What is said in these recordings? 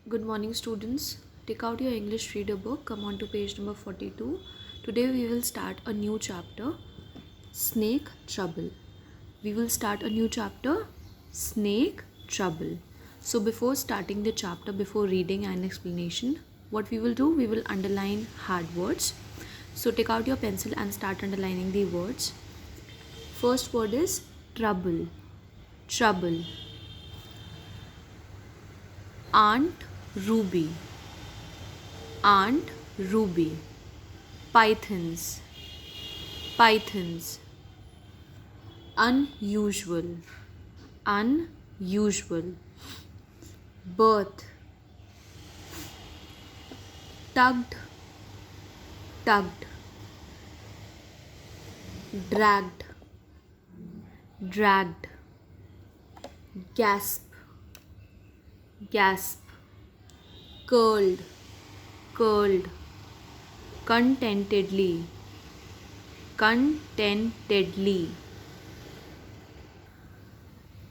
Good morning, students. Take out your English reader book. Come on to page number 42. Today we will start a new chapter, Snake Trouble. We will start a new chapter, Snake Trouble. So before starting the chapter, before reading and explanation, what we will do, we will underline hard words. So take out your pencil and start underlining the words. First word is trouble. Trouble. Aunt Ruby. Aunt Ruby. Pythons. Pythons. Unusual. Unusual. Birth. Tugged. Tugged. Dragged. Dragged. Gasp. Gasp. Curled. Curled. Contentedly. Contentedly.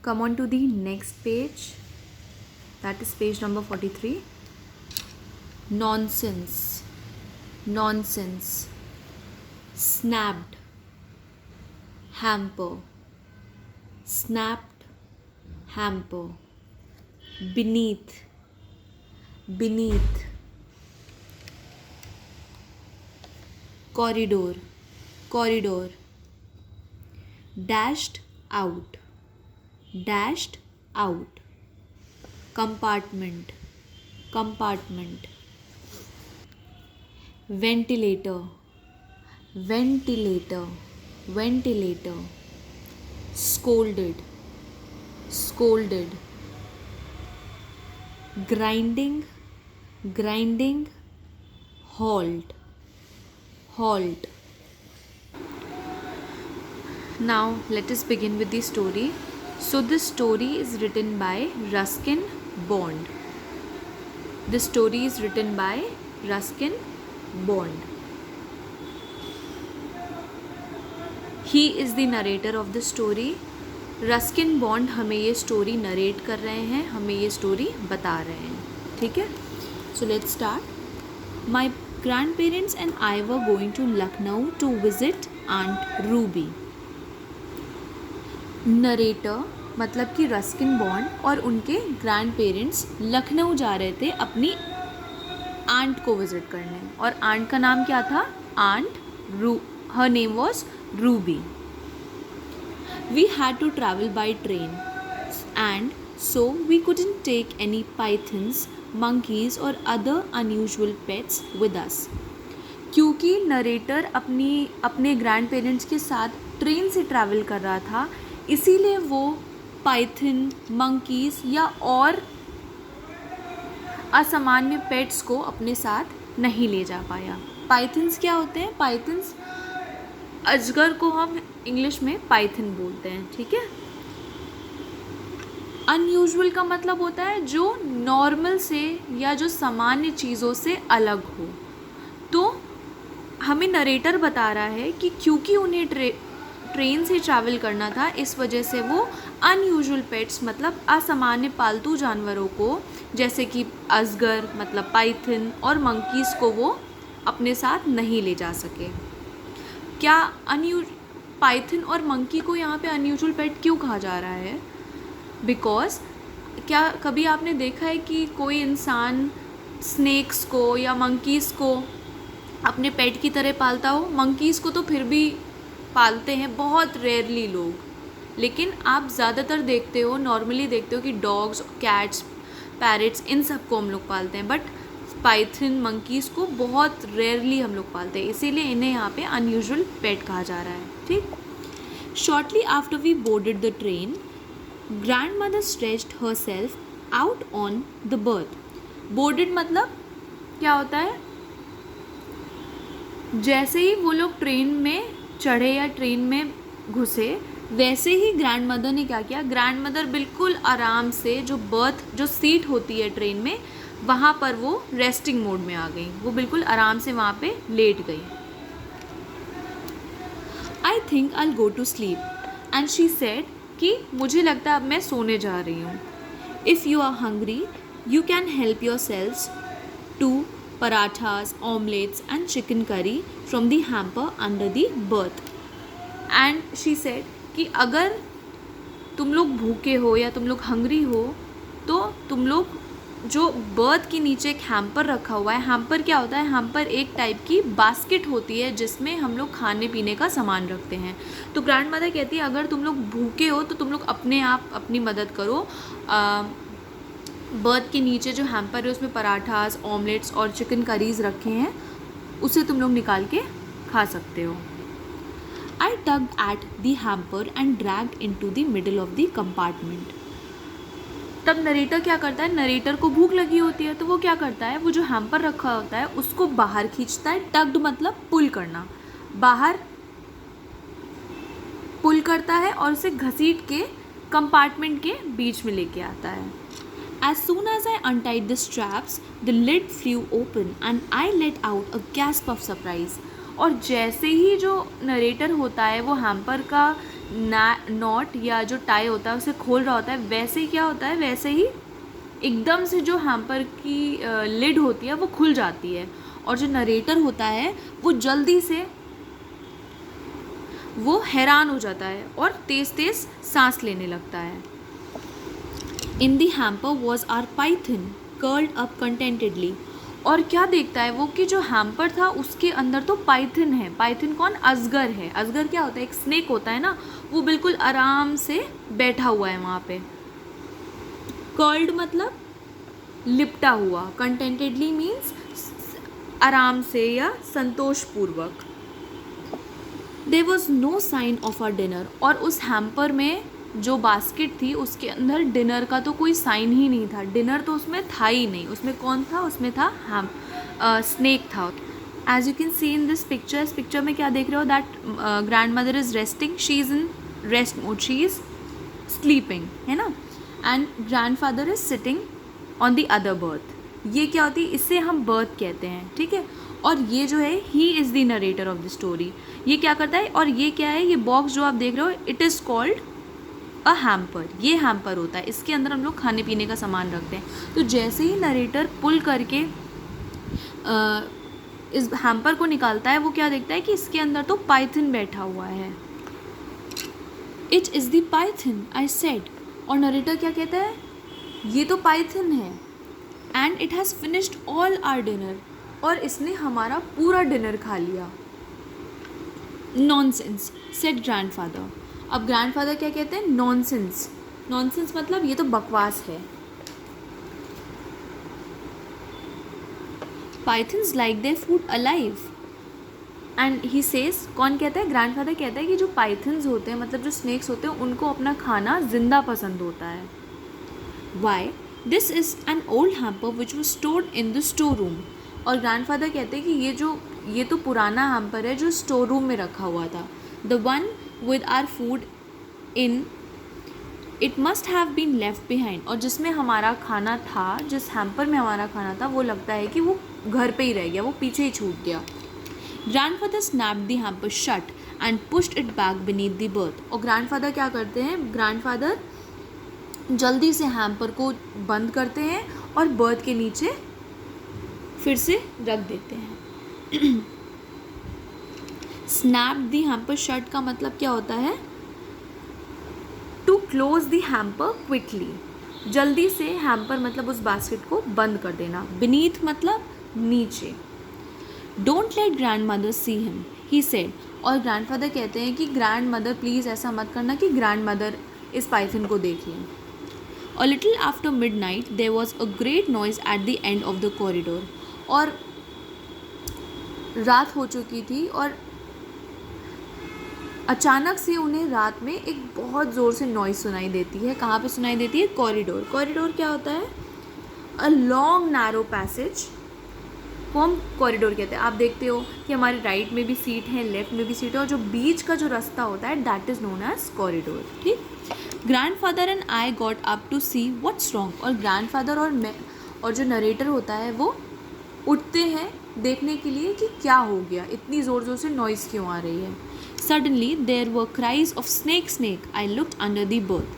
Come on to the next page. That is page number 43. Nonsense. Nonsense. Snapped. Hamper. Snapped. Hamper. Beneath. Beneath. Corridor. Corridor. Dashed out. Dashed out. Compartment. Compartment. Ventilator. Ventilator. Ventilator. Scolded. Scolded. Grinding. Grinding. Halt. Halt. Now let us begin with the story. So this story is written by Ruskin Bond. This story is written by Ruskin Bond. He is the narrator of the story. Ruskin bond हमें ये story narrate कर रहे हैं, हमें ये story बता रहे हैं. ठीक है, so let's start. My grand parents and I were going to Lucknow to visit aunt Ruby. Narrator मतलब कि रस्किन बॉन्ड और उनके ग्रैंड पेरेंट्स लखनऊ जा रहे थे अपनी आंट को विजिट करने, और आंट का नाम क्या था? Her name was Ruby. We had to travel by train, and so we couldn't take any pythons, monkeys or other unusual pets with us. क्योंकि नरेटर अपने ग्रैंड पेरेंट्स के साथ ट्रेन से ट्रैवल कर रहा था, इसीलिए वो पाइथन, मंकीज़ या और असामान्य पेट्स को अपने साथ नहीं ले जा पाया. पाइथन्स क्या होते हैं? पाइथन्स अजगर को हम इंग्लिश में पाइथन बोलते हैं. ठीक है. अनयूजुअल का मतलब होता है जो नॉर्मल से या जो सामान्य चीज़ों से अलग हो. तो हमें नरेटर बता रहा है कि क्योंकि उन्हें ट्रेन से ट्रैवल करना था, इस वजह से वो अनयूजुअल पेट्स मतलब असामान्य पालतू जानवरों को, जैसे कि अजगर मतलब पाइथन और मंकीज़ को वो अपने साथ नहीं ले जा सके. क्या पाइथन और मंकी को यहाँ पे अनयूजुअल पेट क्यों कहा जा रहा है? बिकॉज क्या कभी आपने देखा है कि कोई इंसान स्नेक्स को या मंकीज़ को अपने पेट की तरह पालता हो? मंकीज़ को तो फिर भी पालते हैं बहुत रेयरली लोग, लेकिन आप ज़्यादातर देखते हो, नॉर्मली देखते हो कि डॉग्स, कैट्स, पैरट्स, इन सब को हम लोग पालते हैं, बट पाइथन, मंकीज़ को बहुत रेयरली हम लोग पालते हैं, इसीलिए इन्हें यहाँ पे अनयूजुअल पेट कहा जा रहा है. ठीक. Shortly after we boarded the train, grand mother stretched her self out on the berth. Boarded मतलब क्या होता है? जैसे ही वो लोग ट्रेन में चढ़े या ट्रेन में घुसे, वैसे ही ग्रैंड मदर ने क्या किया? ग्रैंड मदर बिल्कुल आराम से जो सीट होती है ट्रेन में, वहाँ पर वो रेस्टिंग मोड में आ गई. वो बिल्कुल आराम से वहाँ पे लेट गई. I think I go to sleep, and she said कि मुझे लगता है अब मैं सोने जा रही हूँ. If you are hungry You can help yourselves to parathas, omelets and chicken curry from the hamper under the berth. And she said कि अगर तुम लोग भूखे हो या तुम लोग हंग्री हो तो तुम लोग जो बर्थ के नीचे एक हैम्पर रखा हुआ है, हैम्पर क्या होता है, हैम्पर एक टाइप की बास्केट होती है जिसमें हम लोग खाने पीने का सामान रखते हैं। तो ग्रैंड मदर कहती है अगर तुम लोग भूखे हो तो तुम लोग अपने आप अपनी मदद करो, बर्थ के नीचे जो हैम्पर है उसमें पराठास, ऑमलेट्स और चिकन करीज रखे हैं, उसे तुम लोग निकाल के खा सकते हो। I tugged at the hamper and dragged into the middle of the compartment. तब नरेटर क्या करता है, नरेटर को भूख लगी होती है तो वो क्या करता है, वो जो हैम्पर रखा होता है उसको बाहर खींचता है। टग्ड मतलब पुल करना, बाहर पुल करता है और उसे घसीट के कंपार्टमेंट के बीच में लेके आता है। As soon as I untied the straps, the lid flew open and I let out a gasp of surprise. और जैसे ही जो नरेटर होता है वो हैम्पर का नॉट या जो टाई होता है उसे खोल रहा होता है, वैसे ही क्या होता है, वैसे ही एकदम से जो हैम्पर की लिड होती है वो खुल जाती है और जो नरेटर होता है वो जल्दी से वो हैरान हो जाता है और तेज़ तेज़ सांस लेने लगता है। In the hamper was our python curled up contentedly. और क्या देखता है वो कि जो हैम्पर था उसके अंदर तो पाइथन है। पाइथन कौन, अजगर है। अजगर क्या होता है, एक स्नेक होता है ना, वो बिल्कुल आराम से बैठा हुआ है वहाँ पे। कर्ल्ड मतलब लिपटा हुआ, कंटेंटेडली मीन्स आराम से या संतोषपूर्वक। There was no sign of our dinner, और उस हैम्पर में जो बास्केट थी उसके अंदर डिनर का तो कोई साइन ही नहीं था। डिनर तो उसमें था ही नहीं। उसमें कौन था, उसमें था स्नेक था। As you can see in this picture, इस पिक्चर में क्या देख रहे हो, that grand mother is resting, she is in rest mode, she is sleeping, है ना, and grand father is sitting on the other berth. ये क्या होती है, इससे हम बर्थ कहते हैं, ठीक है। और ये जो है he is the narrator of the story. ये क्या करता है, और ये क्या है, ये बॉक्स जो आप देख रहे हो, it is called a hamper. ये हैम्पर होता है, इसके अंदर हम लोग खाने पीने का सामान रखते हैं। तो जैसे ही नरेटर पुल करके इस हैम्पर को निकालता है, वो क्या देखता है कि इसके अंदर तो पाइथन बैठा हुआ है। It is the python I said, और नरेटर क्या कहता है, ये तो पाइथन है, and it has finished all our dinner, और इसने हमारा पूरा डिनर खा लिया। Nonsense said grandfather. अब ग्रैंडफादर क्या कहते हैं, नॉनसेंस। नॉनसेंस मतलब ये तो बकवास है। Pythons like their food alive, and he says, कौन कहता है, ग्रैंडफादर कहता है कि जो पाइथन्स होते हैं, मतलब जो स्नेक्स होते हैं, उनको अपना खाना जिंदा पसंद होता है। Why, this is an old hamper which was stored in the store room. और ग्रैंडफादर कहते हैं कि ये तो पुराना हैम्पर है जो स्टोर रूम में रखा हुआ था। The one with our food in it must have been left behind, और जिसमें हमारा खाना था, जिस हैम्पर में हमारा खाना था, वो लगता है कि वो घर पे ही रह गया, वो पीछे ही छूट गया। Grandfather snapped the hamper shut and pushed it back beneath the berth। और ग्रैंडफादर क्या करते हैं, ग्रैंडफादर जल्दी से हैम्पर को बंद करते हैं और बर्थ के नीचे फिर से रख देते हैं। स्नैप दी हैम्पर शट का मतलब क्या होता है, to close the hamper quickly. जल्दी से हैम्पर मतलब उस बास्केट को बंद कर देना। बीनीथ मतलब नीचे। Don't let grand mother see him, he said. और ग्रैंडफादर कहते हैं कि ग्रैंड मदर प्लीज़ ऐसा मत करना कि ग्रैंड मदर इस पाइथन को देख लें। A little after midnight there was a great noise at the end of the corridor। और रात हो चुकी थी और अचानक से उन्हें रात में एक बहुत ज़ोर से नॉइज़ सुनाई देती है। कहाँ पे सुनाई देती है, कॉरिडोर। कॉरिडोर क्या होता है, अ लॉन्ग नैरो पैसेज को हम कॉरिडोर कहते हैं। आप देखते हो कि हमारे राइट में भी सीट है, लेफ्ट में भी सीट है, और जो बीच का जो रास्ता होता है that is known as corridor, ठीक। Grandfather and I got up to see what's wrong. और ग्रैंडफादर और मैं और जो नरेटर होता है वो उठते हैं देखने के लिए कि क्या हो गया, इतनी ज़ोर ज़ोर से नॉइज़ क्यों आ रही है। Suddenly there were cries of snake snake. I looked under the berth।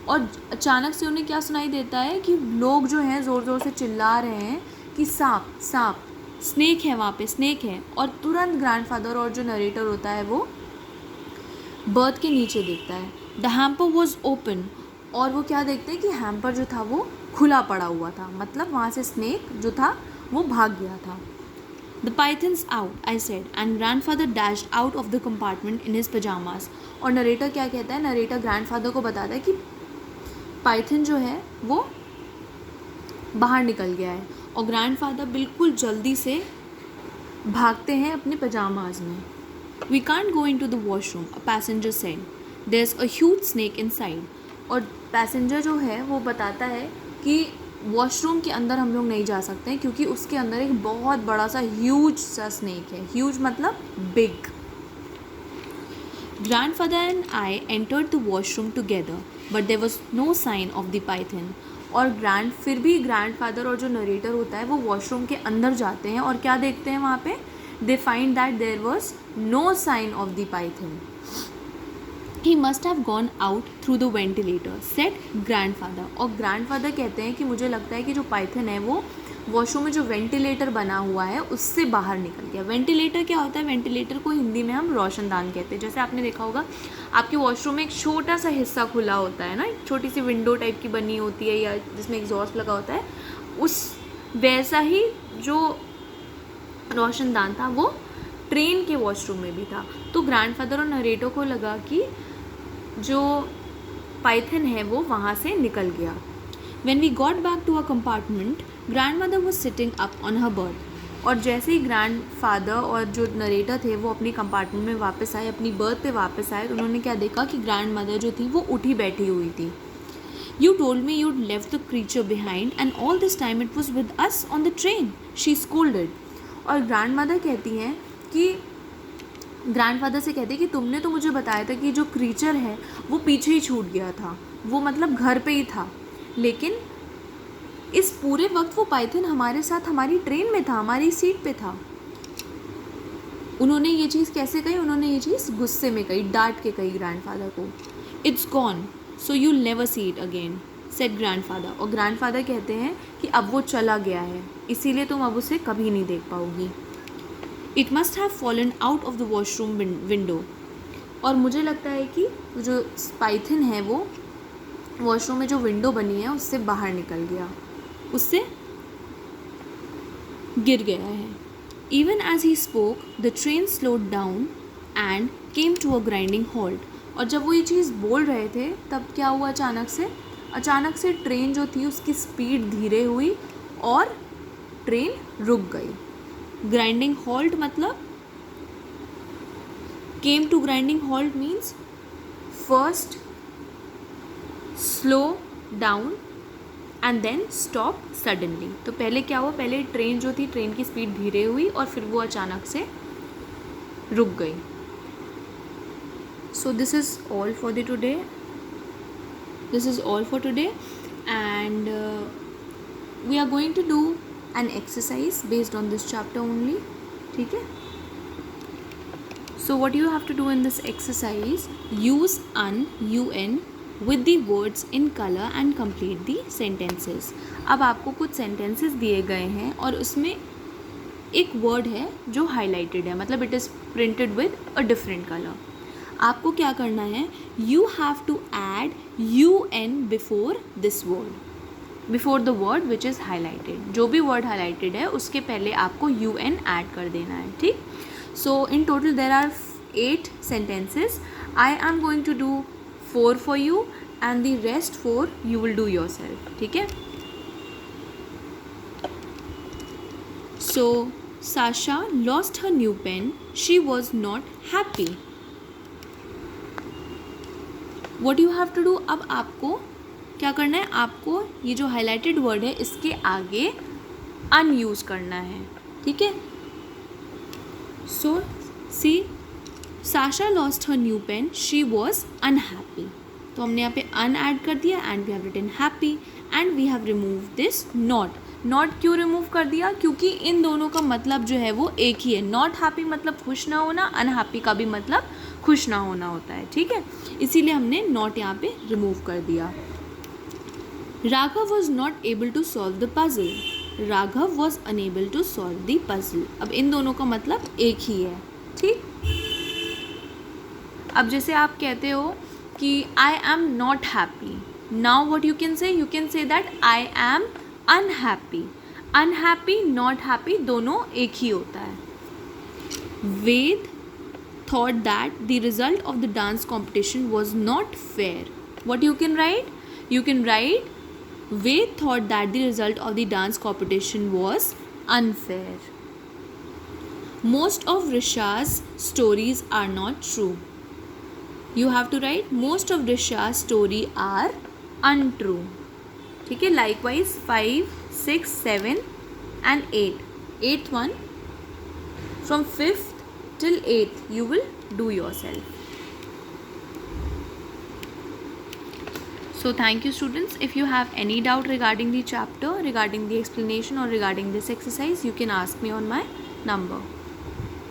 और अचानक से उन्हें क्या सुनाई देता है कि लोग जो हैं ज़ोर ज़ोर से चिल्ला रहे हैं कि सांप सांप, स्नेक है वहाँ पे, स्नेक है। और तुरंत ग्रैंडफादर और जो नरेटर होता है वो बर्थ के नीचे देखता है। द हैम्पर वॉज ओपन, और वो क्या देखते हैं कि हैम्पर जो था वो खुला पड़ा हुआ था, मतलब वहाँ से स्नेक जो था वो भाग गया था। The pythons out I said and grandfather dashed out of the compartment in his pyjamas. और नरेटर क्या कहता है, नरेटर ग्रैंडफादर को बताता है कि पाइथन जो है वो बाहर निकल गया है, और ग्रैंडफादर बिल्कुल जल्दी से भागते हैं अपने पजामाज में। We can't go into the washroom, a passenger said, there is a huge snake inside. और पैसेंजर जो है वो बताता है कि वॉशरूम के अंदर हम लोग नहीं जा सकते हैं क्योंकि उसके अंदर एक बहुत बड़ा सा ह्यूज सा स्नेक है। ह्यूज मतलब big. Grandfather and I entered the washroom together, but there was no sign of the python. और फिर भी ग्रैंडफादर और जो नरेटर होता है वो वॉशरूम के अंदर जाते हैं और क्या देखते हैं वहाँ पे, they find that there was no sign of the python. He must have gone out through the ventilator, said grandfather. और ग्रैंडफादर कहते हैं कि मुझे लगता है कि जो पाइथन है वो वॉशरूम में जो वेंटिलेटर बना हुआ है उससे बाहर निकल गया। वेंटिलेटर क्या होता है, वेंटिलेटर को हिंदी में हम रोशनदान कहते हैं। जैसे आपने देखा होगा आपके वॉशरूम में एक छोटा सा हिस्सा खुला होता है ना, एक छोटी सी विंडो टाइप की बनी होती है या जिसमें एग्जॉस्ट लगा होता है, उस वैसा ही जो रोशनदान था वो ट्रेन के वॉशरूम में भी था। तो ग्रैंडफादर और नरेटर को लगा कि जो पाइथन है वो वहाँ से निकल गया। When we got back to our compartment, grandmother was sitting up on her berth. और जैसे ही ग्रैंडफादर और जो नरेटर थे वो अपनी कंपार्टमेंट में वापस आए, अपनी बर्थ पे वापस आए, तो उन्होंने क्या देखा कि ग्रैंडमदर जो थी वो उठी बैठी हुई थी। You told me you'd left the creature behind and all this time it was with us on the train, she scolded. और ग्रैंडमदर कहती हैं कि ग्रैंडफादर से कहती है कि तुमने तो मुझे बताया था कि जो क्रीचर है वो पीछे ही छूट गया था, वो मतलब घर पे ही था, लेकिन इस पूरे वक्त वो पाइथन हमारे साथ हमारी ट्रेन में था, हमारी सीट पे था। उन्होंने ये चीज़ कैसे कही, उन्होंने ये चीज़ गुस्से में कही, डांट के कही ग्रैंडफादर को। It's gone so you never see it again, said grandfather. और ग्रैंडफादर कहते हैं कि अब वो चला गया है, इसीलिए तुम अब उसे कभी नहीं देख पाओगी। It must have fallen out of the washroom window. और मुझे लगता है कि जो पाइथन है वो वॉशरूम में जो विंडो बनी है उससे बाहर निकल गया, उससे गिर गया है। Even as he spoke the train slowed down and came to a grinding halt. और जब वो ये चीज़ बोल रहे थे तब क्या हुआ, अचानक से ट्रेन जो थी उसकी स्पीड धीरे हुई और ट्रेन रुक गई। ग्राइंडिंग हॉल्ट मतलब, came to grinding halt means first slow down and then stop suddenly. तो पहले क्या हुआ, पहले ट्रेन जो थी ट्रेन की स्पीड धीरे हुई और फिर वो अचानक से रुक गई। So this is all for today and we are going to do an exercise based on this chapter only, ठीक है। So what you have to do in this exercise, use UN with the words in color and complete the sentences. अब आपको कुछ sentences दिए गए हैं और उसमें एक word है जो highlighted है, मतलब it is printed with a different color. आपको क्या करना है, you have to add UN before this word, before the word which is highlighted. जो भी word highlighted है उसके पहले आपको UN add कर देना है, ठीक। So in total there are 8 sentences. I am going to do 4 for you and the rest 4 you will do yourself, ठीक है। So Sasha lost her new pen. She was not happy. What you have to do, अब आपको क्या करना है, आपको ये जो हाईलाइटेड वर्ड है इसके आगे अनयूज़ करना है, ठीक है। So see, Sasha lost her new pen. She was unhappy. तो हमने यहाँ पे अन ऐड कर दिया and we have written happy and we have remove this not. Not क्यों रिमूव कर दिया, क्योंकि इन दोनों का मतलब जो है वो एक ही है। नॉट हैप्पी मतलब खुश ना होना, अनहैप्पी का भी मतलब खुश ना होना होता है, ठीक है। इसीलिए हमने नॉट यहाँ पे रिमूव कर दिया। Raghav was not able to solve the puzzle. Raghav was unable to solve the puzzle. अब इन दोनों का मतलब एक ही है, ठीक। अब जैसे आप कहते हो कि I am not happy. Now what you can say? You can say that I am unhappy. Unhappy, not happy दोनों एक ही होता है. Ved thought that the result of the dance competition was not fair. What you can write? You can write Ved thought that the result of the dance competition was unfair. Most of Risha's stories are not true. You have to write most of Risha's story are untrue. ठीक है. Likewise 5, 6, 7 and 8. 8th one, from 5th till 8th you will do yourself. So thank you students. If you have any doubt regarding the chapter, regarding the explanation or regarding this exercise, you can ask me on my number.